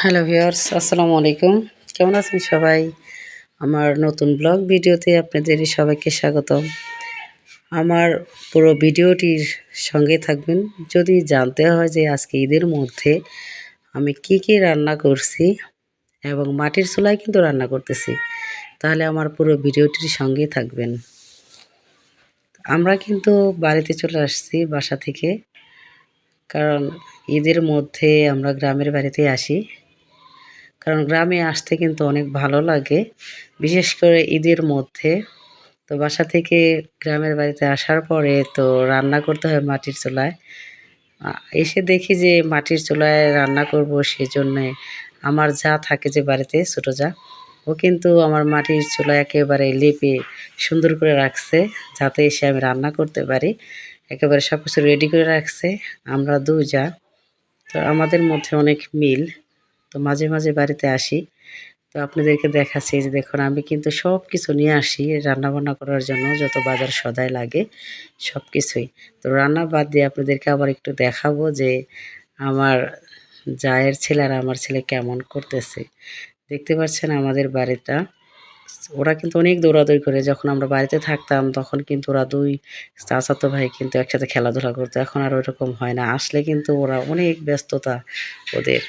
Hello viewers, আসসালামু আলাইকুম। কেমন আছেন সবাই? আমার নতুন ব্লগ ভিডিওতে আপনাদের সবাইকে স্বাগতম। আমার পুরো ভিডিওটির সঙ্গে থাকবেন। যদি জানতে হয় যে আজকে ঈদের মধ্যে আমি কি রান্না করছি এবং মাটির চুলায় কিন্তু রান্না করতেছি, তাহলে আমার পুরো ভিডিওটির সঙ্গেই থাকবেন। আমরা কিন্তু বাড়িতে চলে আসছি বাসা থেকে, কারণ ঈদের মধ্যে আমরা গ্রামের বাড়িতে আসি। কারণ গ্রামে আসতে কিন্তু অনেক ভালো লাগে, বিশেষ করে ঈদের মধ্যে। তো বাসা থেকে গ্রামের বাড়িতে আসার পরে তো রান্না করতে হয় মাটির চুলায়। এসে দেখি যে মাটির চুলায় রান্না করব, সেজন্যে আমার যা থাকে যে বাড়িতে ছোটো যা, ও কিন্তু আমার মাটির চুলায় একেবারে লেপে সুন্দর করে রাখছে, যাতে এসে আমি রান্না করতে পারি। একেবারে সব কিছু রেডি করে রাখছে। আমরা দু যা, তো আমাদের মধ্যে অনেক মিল। তো মাঝে মাঝে বাড়িতে আসি, তো আপনাদেরকে দেখাচ্ছি যে দেখুন, আমি কিন্তু সব কিছু নিয়ে আসি রান্নাবান্না করার জন্য, যত বাজার সদাই লাগে সব কিছুই। তো রান্না বাদ দিয়ে আপনাদেরকে আবার একটু দেখাবো যে আমার জায়ের ছেলে আর আমার ছেলে কেমন করতেছে। দেখতে পাচ্ছেন আমাদের বাড়িটা, ওরা কিন্তু অনেক দৌড়াদৌড়ি করে। যখন আমরা বাড়িতে থাকতাম তখন কিন্তু ওরা দুই চাচাতো ভাই কিন্তু একসাথে খেলাধুলা করতো। এখন আর ওইরকম হয় না, আসলে কিন্তু ওরা অনেক ব্যস্ততা ওদের।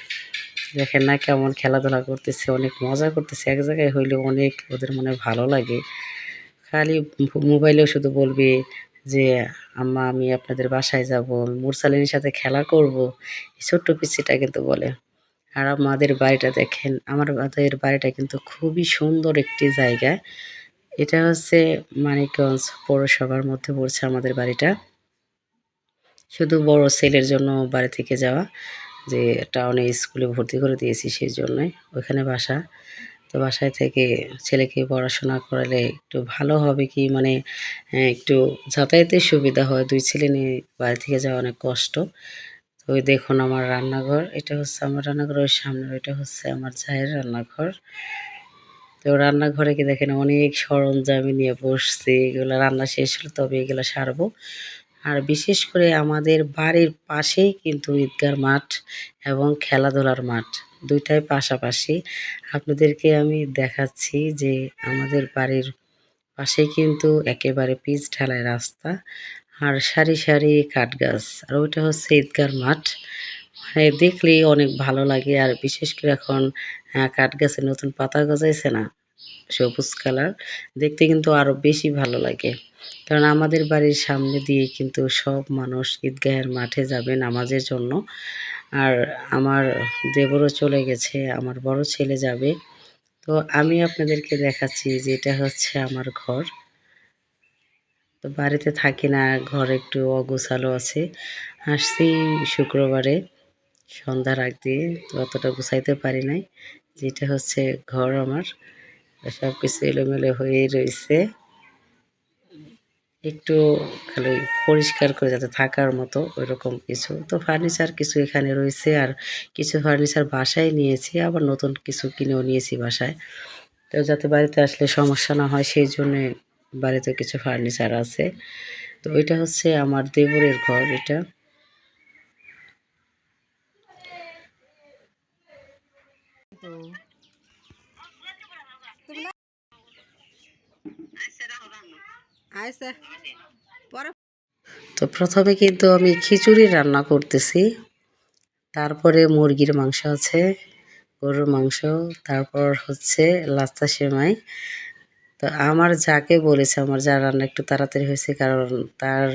দেখেন না কেমন খেলাধুলা করতেছে, অনেক মজা করতেছে। এক জায়গায় হইলে অনেক ওদের মনে ভালো লাগে। খালি মোবাইলেও শুধু বলবে যে আম্মা আমি আপনাদের বাসায় যাব, মুরসালিনীর সাথে খেলা করব, এই ছোট্ট পিচ্চিটা কিন্তু বলে। আর আমাদের বাড়িটা দেখেন, আমাদের বাড়িটা কিন্তু খুবই সুন্দর একটি জায়গা। এটা হচ্ছে মানিকগঞ্জ পৌরসভার মধ্যে পড়ছে আমাদের বাড়িটা। শুধু বড় ছেলের জন্য বাড়ি থেকে যাওয়া, যে টাউনে স্কুলে ভর্তি করে দিয়েছি সেই জন্যই ওইখানে বাসা। তো বাসায় থেকে ছেলেকে পড়াশোনা করালে একটু ভালো হবে কি, মানে একটু যাতায়াতের সুবিধা হয়। দুই ছেলে নিয়ে বাড়ি থেকে যাওয়া অনেক কষ্ট। তো ওই দেখুন আমার রান্নাঘর, এটা হচ্ছে আমার রান্নাঘর, ওই সামনে ওইটা হচ্ছে আমার জায়ের রান্নাঘর। তো রান্নাঘরে কি দেখেন অনেক সরঞ্জাম নিয়ে বসছি, এগুলো রান্না শেষ হলে তবে এগুলো সারবো। আর বিশেষ করে আমাদের বাড়ির পাশেই কিন্তু ঈদগার মাঠ এবং খেলাধুলার মাঠ, দুইটাই পাশাপাশি। আপনাদেরকে আমি দেখাচ্ছি যে আমাদের বাড়ির পাশে কিন্তু একেবারে পিচ ঢালাই রাস্তা, আর সারি সারি কাঠ গাছ, আর ওইটা হচ্ছে ঈদগার মাঠ। মানে দেখলেই অনেক ভালো লাগে। আর বিশেষ করে এখন কাঠ গাছে নতুন পাতা গজাইছে না, সবুজ কালার, দেখতে কিন্তু আরও বেশি ভালো লাগে। কারণ আমাদের বাড়ির সামনে দিয়ে কিন্তু সব মানুষ ঈদগাহের মাঠে যাবে নামাজের জন্য। আর আমার দেবরও চলে গেছে, আমার বড় ছেলে যাবে। তো আমি আপনাদেরকে দেখাচ্ছি যে এটা হচ্ছে আমার ঘর। তো বাড়িতে থাকি না, ঘর একটু অগোছালো আছে। আসছি শুক্রবারে সন্ধ্যার আগ দিয়ে, তো অতটা গুছাইতে পারি নাই। যেটা হচ্ছে ঘর আমার, সব কিছু এলোমেলো হয়েই রয়েছে। একটু খালি পরিষ্কার করে যাতে থাকার মতো ওইরকম কিছু। তো ফার্নিচার কিছু এখানে রয়েছে, আর কিছু ফার্নিচার বাসায় নিয়েছি, আবার নতুন কিছু কিনেও নিয়েছি বাসায়। তো যাতে বাড়িতে আসলে সমস্যা না হয় সেই জন্যে বাড়িতে কিছু ফার্নিচার আছে। তো এটা হচ্ছে আমার দেবরের ঘর এটা। তো প্রথমে কিন্তু আমি খিচুড়ি রান্না করতেছি, তারপরে মুরগির মাংস আছে, গরুর মাংস, তারপর হচ্ছে লাচ্ছা সেমাই। তো আমার যাকে বলেছে, আমার যা রান্না একটু তাড়াতাড়ি হয়েছে, কারণ তার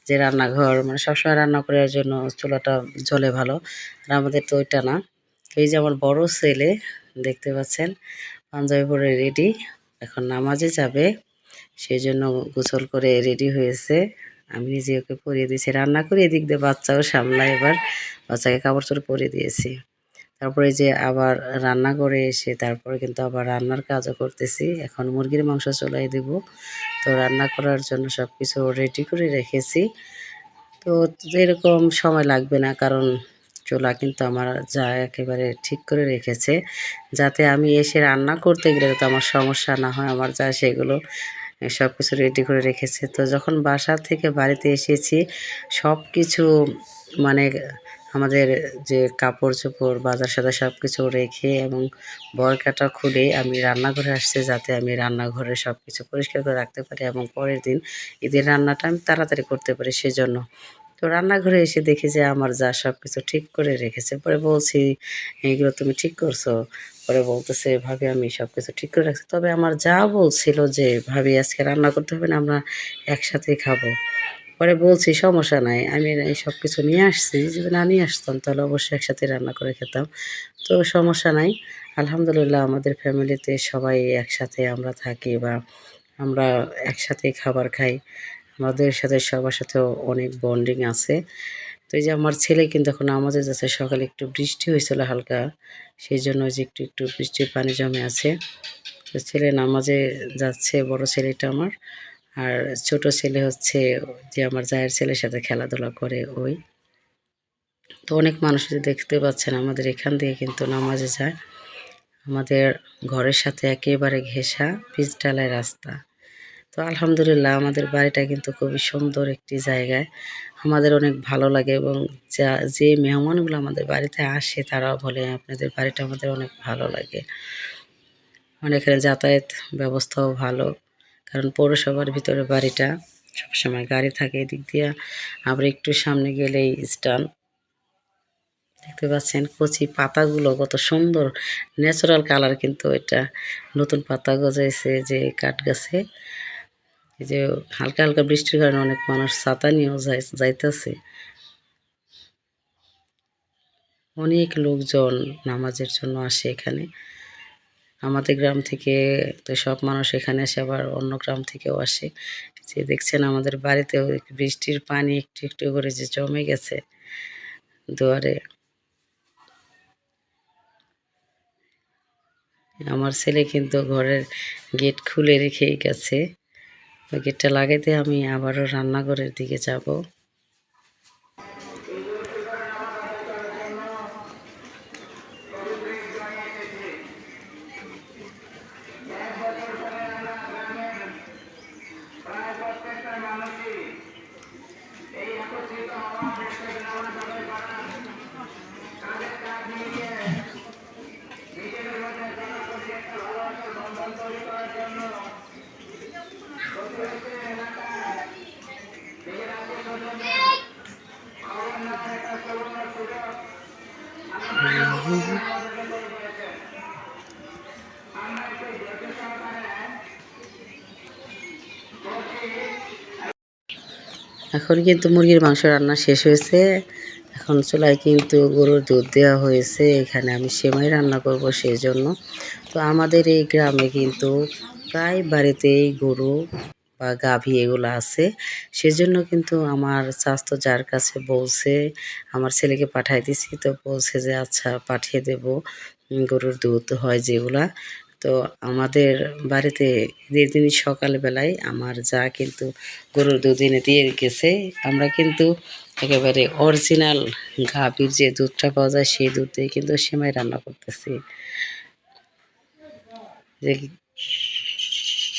যে রান্নাঘর মানে সবসময় রান্না করার জন্য চুলাটা জ্বলে ভালো, আর আমাদের তো ওইটা না। তো এই যে আমার বড় ছেলে দেখতে পাচ্ছেন, পাঞ্জাবি পরে রেডি, এখন নামাজে যাবে, সেই জন্য গোসল করে রেডি হয়েছে। আমি নিজে ওকে পরিয়ে দিয়েছি, রান্না করে এদিক দিয়ে বাচ্চাও সামলায়, এবার বাচ্চাকে কাপড় চোপড় পরিয়ে দিয়েছি। তারপরে যে আবার রান্না করে এসে তারপরে কিন্তু আবার রান্নার কাজও করতেছি। এখন মুরগির মাংস চুলায় দেব। তো রান্না করার জন্য সব কিছু রেডি করে রেখেছি। তো এরকম সময় লাগবে না, কারণ চুলা কিন্তু আমার যা একেবারে ঠিক করে রেখেছে, যাতে আমি এসে রান্না করতে গেলে তো আমার সমস্যা না হয়। আমার যা সেগুলো সব কিছু রেডি করে রেখেছে। তো যখন বাসা থেকে বাড়িতে এসেছি, সব কিছু মানে আমাদের যে কাপড় চোপড় বাজার সাথে সব কিছু রেখে এবং বরকাটা খুলে আমি রান্নাঘরে আসছি, যাতে আমি রান্নাঘরে সব কিছু পরিষ্কার করে রাখতে পারি এবং পরের দিন ঈদের রান্নাটা আমি তাড়াতাড়ি করতে পারি সেজন্য। তো রান্নাঘরে এসে দেখি যে আমার যা সব কিছু ঠিক করে রেখেছে। পরে বলছি, এইগুলো তুমি ঠিক করছো? পরে বলতেছে, ভাবি আমি সব কিছু ঠিক করে রাখছি, তবে আমার যা বলছিল যে ভাবি আজকে রান্না করতে হবে না, আমরা একসাথেই খাবো। পরে বলছি সমস্যা নাই, আমি এই সব কিছু নিয়ে আসছি, যদি না নিয়ে আসতাম তাহলে অবশ্যই একসাথে রান্না করে খেতাম। তো সমস্যা নাই, আলহামদুলিল্লাহ আমাদের ফ্যামিলিতে সবাই একসাথে আমরা থাকি বা আমরা একসাথেই খাবার খাই। আমাদের সাথে সবার সাথেও অনেক বন্ডিং আছে। তো এই যে আমার ছেলে কিন্তু এখন নামাজে যাচ্ছে, সকালে একটু বৃষ্টি হয়েছিল হালকা, সেই জন্য যে একটু একটু বৃষ্টির পানি জমে আছে। তো ছেলে নামাজে যাচ্ছে, বড় ছেলেটা আমার। আর ছোট ছেলে হচ্ছে যে আমার জায়ের ছেলের সাথে খেলাধুলা করে ওই। তো অনেক মানুষ যে দেখতে পাচ্ছেন আমাদের এখান দিয়ে কিন্তু নামাজে যায়। আমাদের ঘরের সাথে একেবারে ঘেঁষা পিচ ঢালাই রাস্তা। তো আলহামদুলিল্লাহ আমাদের বাড়িটা কিন্তু খুবই সুন্দর একটি জায়গায়। আমাদের অনেক ভালো লাগে এবং যে মেহমানগুলো আমাদের বাড়িতে আসে তারাও বলে আপনাদের বাড়িটা আমাদের অনেক ভালো লাগে। মানে এখানে যাতায়াত ব্যবস্থাও ভালো, কারণ পৌরসভার ভিতরে বাড়িটা, সবসময় গাড়ি থাকে এদিক দিয়ে। আবার একটু সামনে গেলেই স্টান, দেখতে পাচ্ছেন কচি পাতাগুলো কত সুন্দর ন্যাচারাল কালার, কিন্তু এটা নতুন পাতা গজাইছে যে কাঠ গাছে। এই যে হালকা হালকা বৃষ্টির কারণে অনেক মানুষ ছাতা নিয়েও যাইতেছে। অনেক লোকজন নামাজের জন্য আসে এখানে। আমাদের গ্রাম থেকে তো সব মানুষ এখানে আসে, আবার অন্য গ্রাম থেকেও আসে। যে দেখছেন আমাদের বাড়িতেও বৃষ্টির পানি একটু একটু করে যে জমে গেছে দুয়ারে। আমার ছেলে কিন্তু ঘরের গেট খুলে রেখেই গেছে। ওই গেটটা লাগাইতে আমি আবারও রান্নাঘরের দিকে যাব। এখন কিন্তু মুরগির মাংস রান্না শেষ হয়েছে। এখন চুলায় কিন্তু গরুর দুধ দেওয়া হয়েছে, এখানে আমি সেমাই রান্না করব সেই জন্য। তো আমাদের এই গ্রামে কিন্তু প্রায় বাড়িতেই গরু বা গাভী এগুলো আছে, সেজন্য কিন্তু আমার স্বাস্থ্য যার কাছে বলছে, আমার ছেলেকে পাঠাই দিছি, তো বলছে যে আচ্ছা পাঠিয়ে দেব গরুর দুধ হয় যেগুলা। তো আমাদের বাড়িতে ঈদের দিন সকালবেলায় আমার যা কিন্তু গরুর দুধ এনে দিয়ে গেছে। আমরা কিন্তু একেবারে অরিজিনাল গাভীর যে দুধটা পাওয়া যায় সেই দুধ দিয়ে কিন্তু সেমাই রান্না করতেছি। যে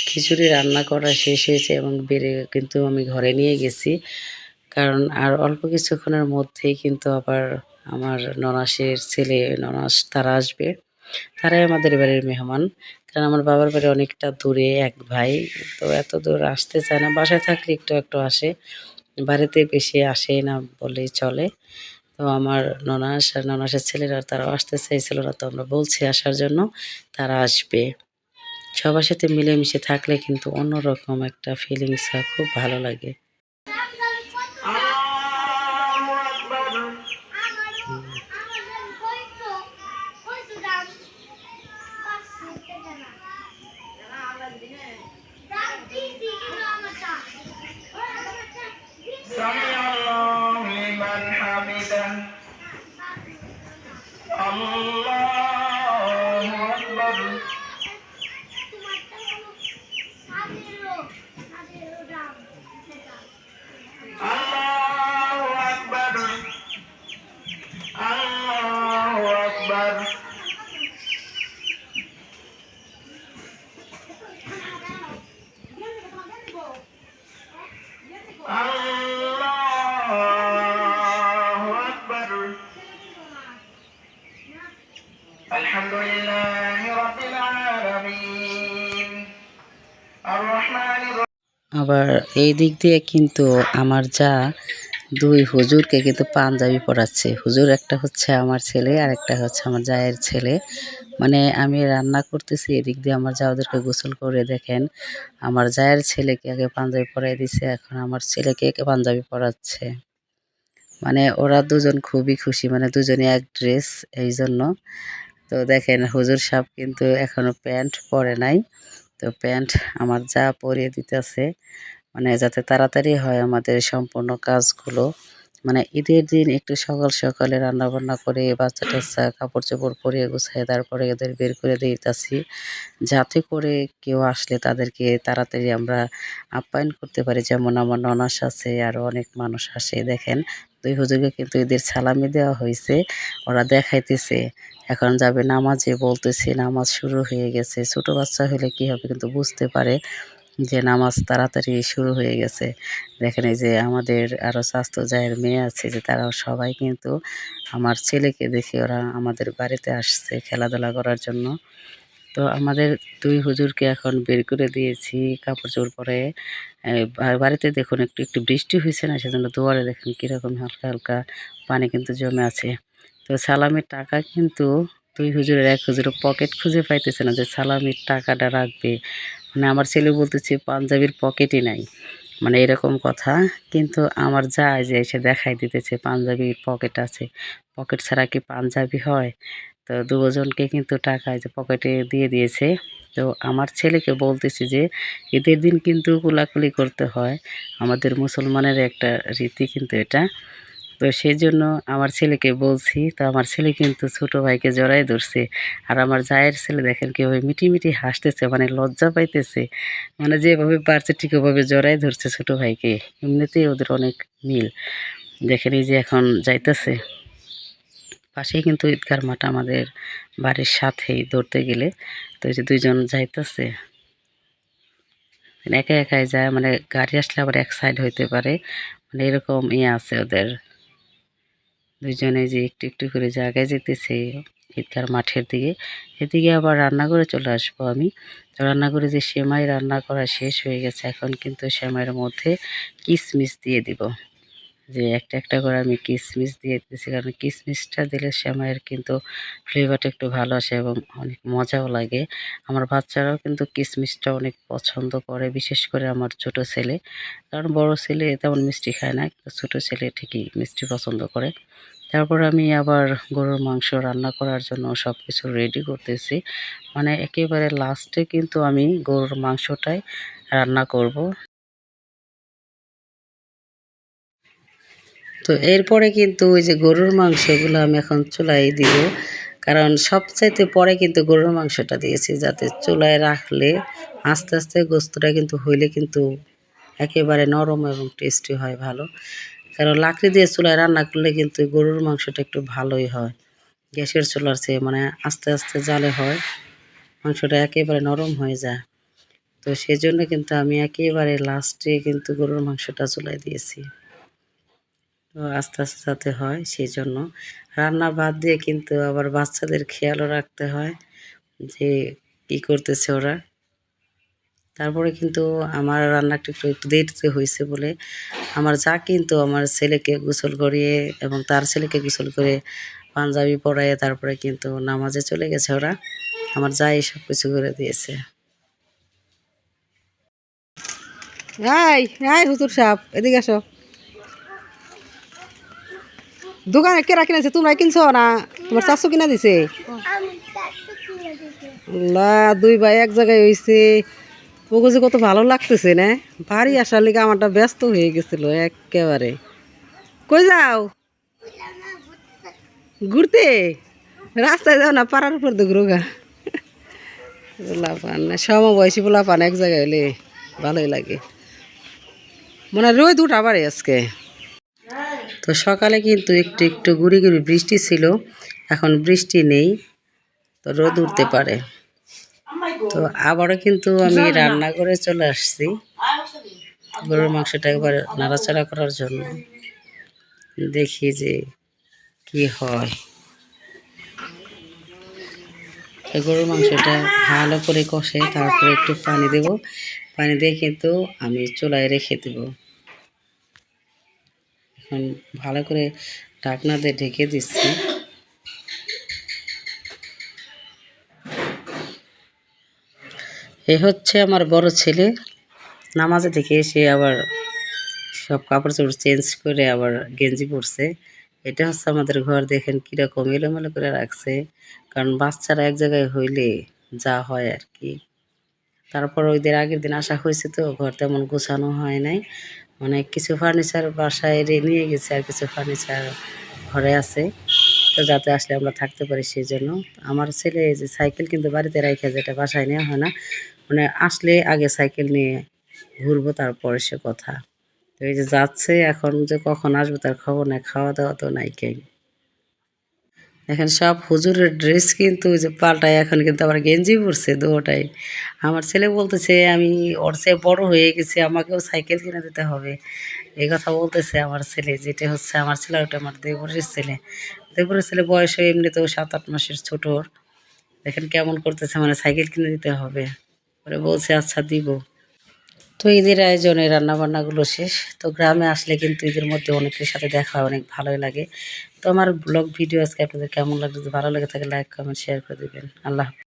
খিচুড়ি রান্না করা শেষ হয়েছে এবং বেড়ে কিন্তু আমি ঘরে নিয়ে গেছি, কারণ আর অল্প কিছুক্ষণের মধ্যেই কিন্তু আবার আমার ননাসের ছেলে ননাস তারা আসবে। তারাই আমাদের বাড়ির মেহমান, কারণ আমার বাবার বাড়ি অনেকটা দূরে এক ভাই, তো এত দূর আসতে চায় না, বাসায় থাকলে একটু একটু আসে, বাড়িতে বেশি আসে না বললেই চলে। তো আমার ননাস আর ননাসের ছেলেরা তারাও আসতে চাইছিল না, তো আমরা বলছি আসার জন্য, তারা আসবে। সবার সাথে মিলেমিশে থাকলে কিন্তু অন্যরকম একটা ফিলিংস হয়, খুব ভালো লাগে। الحمد لله رب العالمين الرحمن الرحيم। আবার এই দিক দিয়ে কিন্তু আমার যা দুই হুজুরকে কিন্তু পাঞ্জাবি পরাচ্ছে। হুজুর একটা হচ্ছে আমার ছেলে আর একটা হচ্ছে আমার জায়ের ছেলে। মানে আমি রান্না করতেছি, এদিক দিয়ে আমার যা ওদেরকে গোসল করে দেখেন আমার জায়ের ছেলেকে আগে পাঞ্জাবি পরাই দিছে, এখন আমার ছেলেকে পাঞ্জাবি পরাচ্ছে। মানে ওরা দুজন খুবই খুশি, মানে দুজনে এক ড্রেস এই জন্য। তো দেখেন হুজুর সাহেব কিন্তু এখনো প্যান্ট পরে নাই, তো প্যান্ট আমার যা পরিয়ে দিতেছে, মানে যাতে তাড়াতাড়ি হয় আমাদের সম্পূর্ণ কাজগুলো। মানে ঈদের দিন একটু সকাল সকালে রান্না বান্না করে বাচ্চা টাচ্চা কাপড় চোপড় পরিয়ে গুছাই তারপরে এদের বের করে দিতেছি, যাতে করে কেউ আসলে তাদেরকে তাড়াতাড়ি আমরা আপ্যায়ন করতে পারি। যেমন আমার ননাস আছে, আরও অনেক মানুষ আসে। দেখেন দুই হুজুরকে কিন্তু এদের সালামি দেওয়া হয়েছে, ওরা দেখাইতেছে এখন যাবে নামাজে, বলতেছে নামাজ শুরু হয়ে গেছে। ছোট বাচ্চা হলে কি হবে কিন্তু বুঝতে পারে যে নামাজ তাড়াতাড়ি শুরু হয়ে গেছে। দেখেন এই যে আমাদের আরও স্বাস্থ্য জায়ের মেয়ে আছে, যে তারাও সবাই কিন্তু আমার ছেলেকে দেখে ওরা আমাদের বাড়িতে আসছে খেলাধুলা করার জন্য। তো আমাদের দুই হুজুরকে এখন বের করে দিয়েছি কাপড় চোপড় পরে। বাড়িতে দেখুন একটু একটু বৃষ্টি হয়েছে না, সেজন্য দুয়ারে দেখুন কীরকম হালকা হালকা পানি কিন্তু জমে আছে। তো সালামির টাকা কিন্তু দুই হুজুরের এক হুজুরের পকেট খুঁজে পাইতেছে না যে সালামির টাকাটা রাখবে। মানে আমার ছেলে বলতেছে পাঞ্জাবির পকেটই নাই, মানে এরকম কথা। কিন্তু আমার যায় যে এসে দেখাই দিতেছে পাঞ্জাবির পকেট আছে, পকেট ছাড়া কি পাঞ্জাবি হয়? তো দুজনকে কিন্তু টাকা যে পকেটে দিয়ে দিয়েছে। তো আমার ছেলেকে বলতেছি যে ঈদের দিন কিন্তু কোলাকুলি করতে হয়, আমাদের মুসলমানের একটা রীতি কিন্তু এটা। তো সেই জন্য আমার ছেলেকে বলছি, তো আমার ছেলে কিন্তু ছোট ভাইকে জড়াই ধরছে। আর আমার জায়ের ছেলে দেখেন কীভাবে মিটি মিটি হাসতেছে, মানে লজ্জা পাইতেছে, মানে যেভাবে পারছে ঠিক ওভাবে জড়াই ধরছে ছোট ভাইকে। এমনিতেই ওদের অনেক মিল। দেখেন এই যে এখন যাইতেছে, পাশেই কিন্তু ঈদগার মাঠ আমাদের বাড়ির সাথেই ধরতে গেলে। তো এই যে দুইজন যাইতেছে, একা একাই যায়, মানে গাড়ি আসলে আবার এক সাইড হইতে পারে, মানে এরকম আছে ওদের। দুইজনে যে একটু একটু করে জায়গায় যেতেছে ঈদগার মাঠের দিকে। এদিকে আবার রান্নাঘরে চলে আসবো আমি। তো রান্নাঘরে যে সেমাই রান্না করা শেষ হয়ে গেছে, এখন কিন্তু সেমাইয়ের মধ্যে কিশমিশ দিয়ে দিব। যে একটা একটা করে আমি কিশমিশ দিয়ে দিতেছি, কারণ কিশমিশটা দিলে সেমাইয়ের কিন্তু ফ্লেভারটা একটু ভালো আসে এবং অনেক মজাও লাগে। আমার বাচ্চারাও কিন্তু কিশমিশটা অনেক পছন্দ করে, বিশেষ করে আমার ছোট ছেলে। কারণ বড় ছেলে তেমন মিষ্টি খায় না, কিন্তু ছোটো ছেলে ঠিকই মিষ্টি পছন্দ করে। তারপর আমি আবার গরুর মাংস রান্না করার জন্য সব কিছু রেডি করতেছি। মানে একেবারে লাস্টে কিন্তু আমি গরুর মাংসটাই রান্না করব। তো এরপরে কিন্তু ওই যে গরুর মাংসগুলো আমি এখন চুলায় দিব, কারণ সবচাইতে পরে কিন্তু গরুর মাংসটা দিয়েছি, যাতে চুলায় রাখলে আস্তে আস্তে গোস্তটা কিন্তু হইলে কিন্তু একেবারে নরম এবং টেস্টি হয় ভালো। কারণ লাকড়ি দিয়ে চুলায় রান্না করলে কিন্তু গরুর মাংসটা একটু ভালোই হয় গ্যাসের চুলার চেয়ে, মানে আস্তে আস্তে জালে হয়, মাংসটা একেবারে নরম হয়ে যায়। তো সেই জন্য কিন্তু আমি একেবারে লাস্টে কিন্তু গরুর মাংসটা চুলায় দিয়েছি, তো আস্তে আস্তে যাতে হয় সেই জন্য। রান্না বাদ দিয়ে কিন্তু আবার বাচ্চাদের খেয়ালও রাখতে হয় যে কী করতেছে ওরা। তারপরে কিন্তু আমার রান্নাটা একটু একটু দেরিতে হয়েছে বলে আমার যা কিন্তু আমার ছেলেকে গোসল করিয়ে এবং তার ছেলেকে গোসল করে পাঞ্জাবি পরাইয়ে তারপরে কিন্তু নামাজে চলে গেছে ওরা। আমার যা এই সব কিছু করে দিয়েছে। হাই হাই হুজুর সাহেব, এদিকে আসো। দোকানে কেরা কিনেছে? তোমরা কিনছো না তোমার শাশু কিনা দিছে? দুই ভাই এক জায়গায় হয়েছে। ওগো যে কত ভালো লাগতেছে না, বাড়ি আসার লিগে আমারটা ব্যস্ত হয়ে গেছিল একেবারে। কই যাও? ঘুরতে? রাস্তায় যাও না, পাড়ার উপর তো ঘুরোগা। পোলাপান সমবয়সী পোলাপান এক জায়গায় হলে ভালোই লাগে। মনে হয় রোদ উঠা পারে আজকে। তো সকালে কিন্তু একটু একটু গুড়ি গুড়ি বৃষ্টি ছিল, এখন বৃষ্টি নেই, তো রোদ উঠতে পারে। তো আবারও কিন্তু আমি রান্না করে চলে আসছি গরুর মাংসটা একবার নাড়াচাড়া করার জন্য, দেখি যে কি হয়। তো গরুর মাংসটা ভালো করে কষে তারপরে একটু পানি দেব, পানি দিয়ে কিন্তু আমি চুলায় রেখে দেব। এখন ভালো করে ঢাকনা দিয়ে ঢেকে দিচ্ছি। এ হচ্ছে আমার বড় ছেলে, নামাজে থেকে এসে আবার সব কাপড় চোপড় চেঞ্জ করে আবার গেঞ্জি পরছে। এটা হচ্ছে আমাদের ঘর, দেখেন কীরকম এলোমেলো করে রাখছে, কারণ বাচ্চারা এক জায়গায় হইলে যা হয় আর কি। তারপর ওইদের আগের দিন আসা হয়েছে, তো ঘর তেমন গোছানো হয় নাই, মানে কিছু ফার্নিচার বাসায় নিয়ে গেছে আর কিছু ফার্নিচার ঘরে আছে, তো যাতে আসলে আমরা থাকতে পারি সেই জন্য। আমার ছেলে যে সাইকেল কিন্তু বাড়িতে রাখে, যেটা বাসায় নেওয়া হয় না, মানে আসলে আগে সাইকেল নিয়ে ঘুরবো তারপরে সে কথা। তো এই যে যাচ্ছে, এখন যে কখন আসবে তার খবর নাই, খাওয়া দাওয়া তো নাই কেই। এখন সব হুজুরের ড্রেস কিন্তু ওই যে পাল্টায়, এখন কিন্তু আবার গেঞ্জি পরছে দুটাই। আমার ছেলে বলতেছে আমি ওর চেয়ে বড় হয়ে গেছি, আমাকেও সাইকেল কিনে দিতে হবে, এই কথা বলতেছে আমার ছেলে। যেটা হচ্ছে আমার ছেলে, ওটা আমার দেবরের ছেলে। দেবরের ছেলে বয়স এমনিতেও 7-8 মাসের ছোট। দেখেন কেমন করতেছে, মানে সাইকেল কিনে দিতে হবে। পরে বলছে আচ্ছা দিব। তো ঈদের আয়োজনে রান্নাবান্নাগুলো শেষ। তো গ্রামে আসলে কিন্তু ঈদের মধ্যে অনেকের সাথে দেখা হয়, অনেক ভালোই লাগে। তো আমার ব্লগ ভিডিও আজকে আপনাদের কেমন লাগবে, যদি ভালো লাগে থাকে লাইক কমেন্ট শেয়ার করে দেবেন। আল্লাহ হাফেজ।